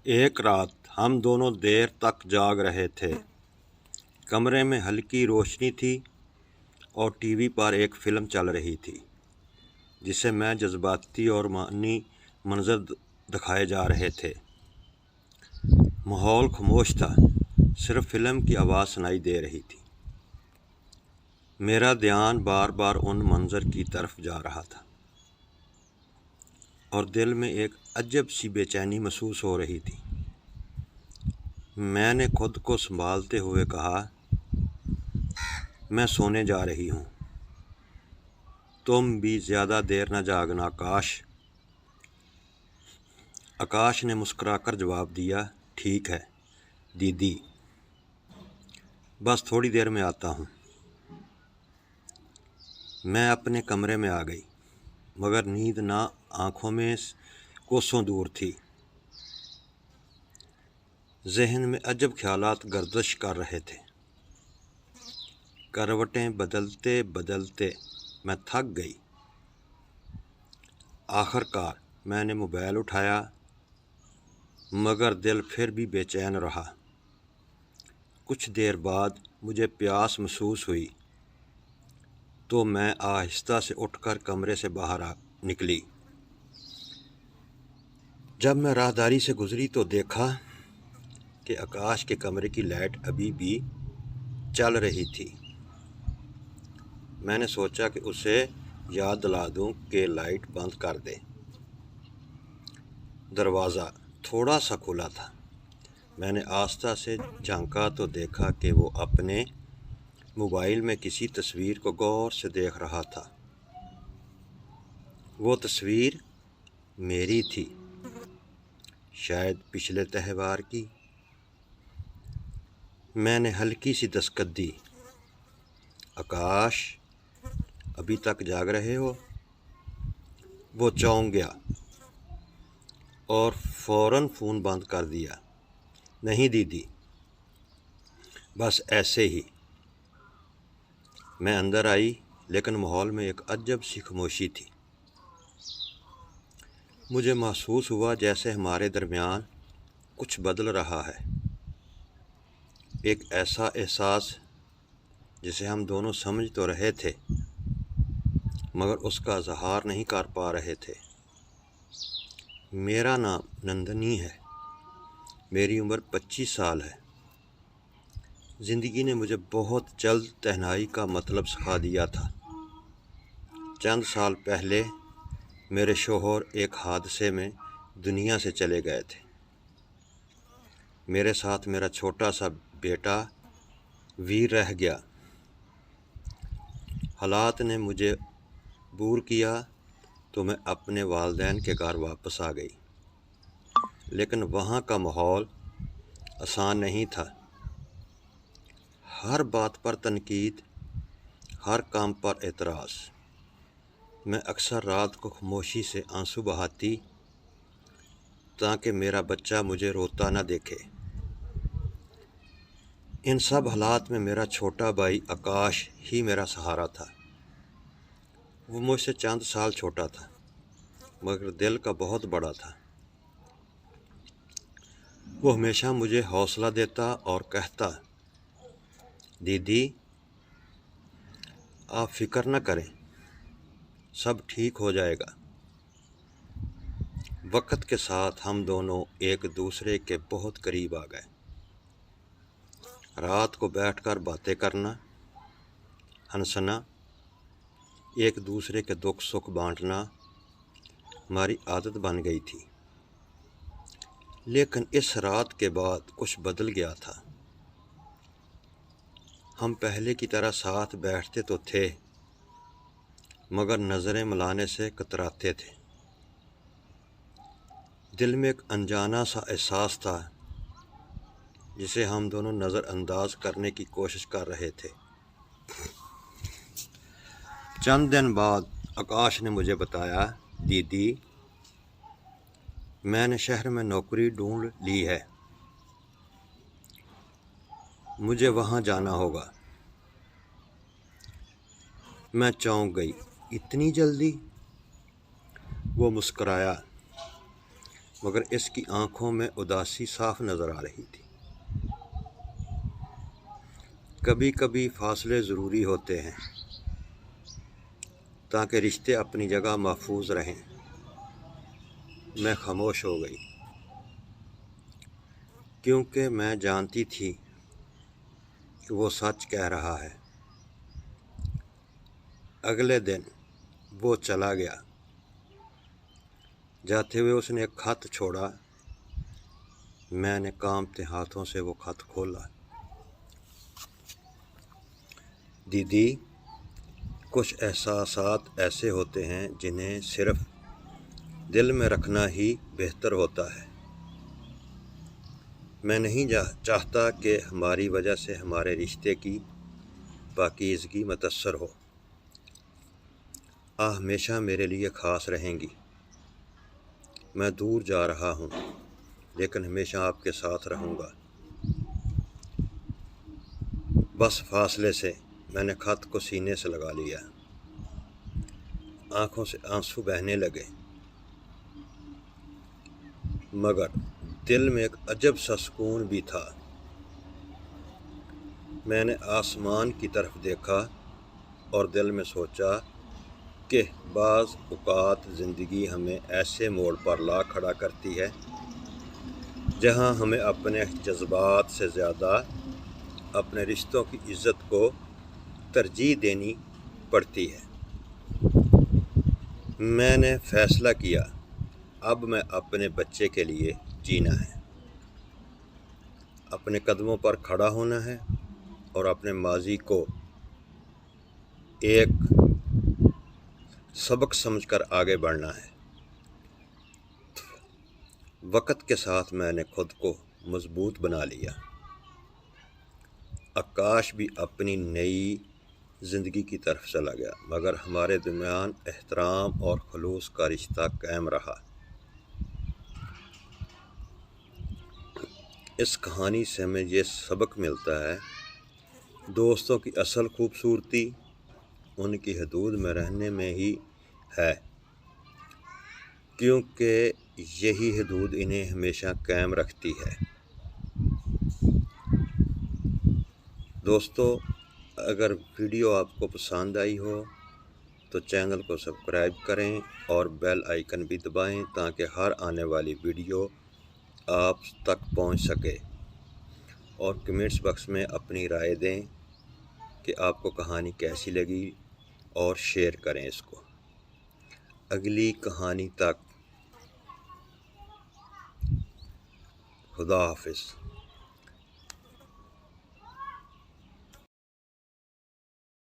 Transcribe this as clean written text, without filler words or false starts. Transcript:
ایک رات ہم دونوں دیر تک جاگ رہے تھے۔ کمرے میں ہلکی روشنی تھی اور ٹی وی پر ایک فلم چل رہی تھی جسے میں جذباتی اور معنی منظر دکھائے جا رہے تھے۔ ماحول خاموش تھا، صرف فلم کی آواز سنائی دے رہی تھی۔ میرا دھیان بار بار ان منظر کی طرف جا رہا تھا اور دل میں ایک عجب سی بے چینی محسوس ہو رہی تھی۔ میں نے خود کو سنبھالتے ہوئے کہا، میں سونے جا رہی ہوں، تم بھی زیادہ دیر نہ جاگنا آکاش نے مسکرا کر جواب دیا، ٹھیک ہے دیدی، بس تھوڑی دیر میں آتا ہوں۔ میں اپنے کمرے میں آ گئی، مگر نیند نہ آنکھوں میں کوسوں دور تھی۔ ذہن میں عجب خیالات گردش کر رہے تھے۔ کروٹیں بدلتے بدلتے میں تھک گئی۔ آخر کار میں نے موبائل اٹھایا، مگر دل پھر بھی بے چین رہا۔ کچھ دیر بعد مجھے پیاس محسوس ہوئی تو میں آہستہ سے اٹھ کر کمرے سے باہر نکلی۔ جب میں راہداری سے گزری تو دیکھا کہ آکاش کے کمرے کی لائٹ ابھی بھی چل رہی تھی۔ میں نے سوچا کہ اسے یاد دلا دوں کہ لائٹ بند کر دے۔ دروازہ تھوڑا سا کھلا تھا۔ میں نے آہستہ سے جھانکا تو دیکھا کہ وہ اپنے موبائل میں کسی تصویر کو غور سے دیکھ رہا تھا۔ وہ تصویر میری تھی، شاید پچھلے تہوار کی۔ میں نے ہلکی سی دستک دی، آکاش، ابھی تک جاگ رہے ہو؟ وہ چونک گیا اور فوراً فون بند کر دیا۔ نہیں دیدی، بس ایسے ہی۔ میں اندر آئی، لیکن ماحول میں ایک عجب سی خاموشی تھی۔ مجھے محسوس ہوا جیسے ہمارے درمیان کچھ بدل رہا ہے، ایک ایسا احساس جسے ہم دونوں سمجھ تو رہے تھے مگر اس کا اظہار نہیں کر پا رہے تھے۔ میرا نام نندنی ہے، میری عمر 25 سال ہے۔ زندگی نے مجھے بہت جلد تنہائی کا مطلب سکھا دیا تھا۔ چند سال پہلے میرے شوہر ایک حادثے میں دنیا سے چلے گئے تھے۔ میرے ساتھ میرا چھوٹا سا بیٹا ویر رہ گیا۔ حالات نے مجھے عبور کیا تو میں اپنے والدین کے گھر واپس آ گئی، لیکن وہاں کا ماحول آسان نہیں تھا۔ ہر بات پر تنقید، ہر کام پر اعتراض۔ میں اکثر رات کو خاموشی سے آنسو بہاتی تاکہ میرا بچہ مجھے روتا نہ دیکھے۔ ان سب حالات میں میرا چھوٹا بھائی آکاش ہی میرا سہارا تھا۔ وہ مجھ سے چند سال چھوٹا تھا مگر دل کا بہت بڑا تھا۔ وہ ہمیشہ مجھے حوصلہ دیتا اور کہتا، دیدی، آپ فکر نہ کریں، سب ٹھیک ہو جائے گا۔ وقت کے ساتھ ہم دونوں ایک دوسرے کے بہت قریب آ گئے۔ رات کو بیٹھ کر باتیں کرنا، ہنسنا، ایک دوسرے کے دکھ سکھ بانٹنا ہماری عادت بن گئی تھی۔ لیکن اس رات کے بعد کچھ بدل گیا تھا۔ ہم پہلے کی طرح ساتھ بیٹھتے تو تھے مگر نظریں ملانے سے کتراتے تھے۔ دل میں ایک انجانا سا احساس تھا جسے ہم دونوں نظر انداز کرنے کی کوشش کر رہے تھے۔ چند دن بعد آکاش نے مجھے بتایا، دیدی، میں نے شہر میں نوکری ڈھونڈ لی ہے، مجھے وہاں جانا ہوگا۔ میں چونک گئی، اتنی جلدی؟ وہ مسکرایا، مگر اس کی آنکھوں میں اداسی صاف نظر آ رہی تھی۔ کبھی کبھی فاصلے ضروری ہوتے ہیں تاکہ رشتے اپنی جگہ محفوظ رہیں۔ میں خاموش ہو گئی کیونکہ میں جانتی تھی کہ وہ سچ کہہ رہا ہے۔ اگلے دن وہ چلا گیا۔ جاتے ہوئے اس نے ایک خط چھوڑا۔ میں نے کانپتے ہاتھوں سے وہ خط کھولا۔ دیدی، کچھ احساسات ایسے ہوتے ہیں جنہیں صرف دل میں رکھنا ہی بہتر ہوتا ہے۔ میں نہیں چاہتا کہ ہماری وجہ سے ہمارے رشتے کی پاکیزگی متاثر ہو۔ آپ ہمیشہ میرے لیے خاص رہیں گی۔ میں دور جا رہا ہوں لیکن ہمیشہ آپ کے ساتھ رہوں گا۔ بس فاصلے سے میں نے خط کو سینے سے لگا لیا۔ آنکھوں سے آنسو بہنے لگے، مگر دل میں ایک عجب سا سکون بھی تھا۔ میں نے آسمان کی طرف دیکھا اور دل میں سوچا کہ بعض اوقات زندگی ہمیں ایسے موڑ پر لا کھڑا کرتی ہے جہاں ہمیں اپنے جذبات سے زیادہ اپنے رشتوں کی عزت کو ترجیح دینی پڑتی ہے۔ میں نے فیصلہ کیا، اب میں اپنے بچے کے لیے جینا ہے، اپنے قدموں پر کھڑا ہونا ہے اور اپنے ماضی کو ایک سبق سمجھ کر آگے بڑھنا ہے۔ وقت کے ساتھ میں نے خود کو مضبوط بنا لیا۔ آکاش بھی اپنی نئی زندگی کی طرف چلا گیا، مگر ہمارے درمیان احترام اور خلوص کا رشتہ قائم رہا۔ اس کہانی سے ہمیں یہ سبق ملتا ہے، دوستوں کی اصل خوبصورتی ان کی حدود میں رہنے میں ہی ہے، کیونکہ یہی حدود انہیں ہمیشہ قائم رکھتی ہے۔ دوستو، اگر ویڈیو آپ کو پسند آئی ہو تو چینل کو سبسکرائب کریں اور بیل آئیکن بھی دبائیں تاکہ ہر آنے والی ویڈیو آپ تک پہنچ سکے، اور کمنٹس باکس میں اپنی رائے دیں کہ آپ کو کہانی کیسی لگی اور شیئر کریں اس کو۔ اگلی کہانی تک خدا حافظ۔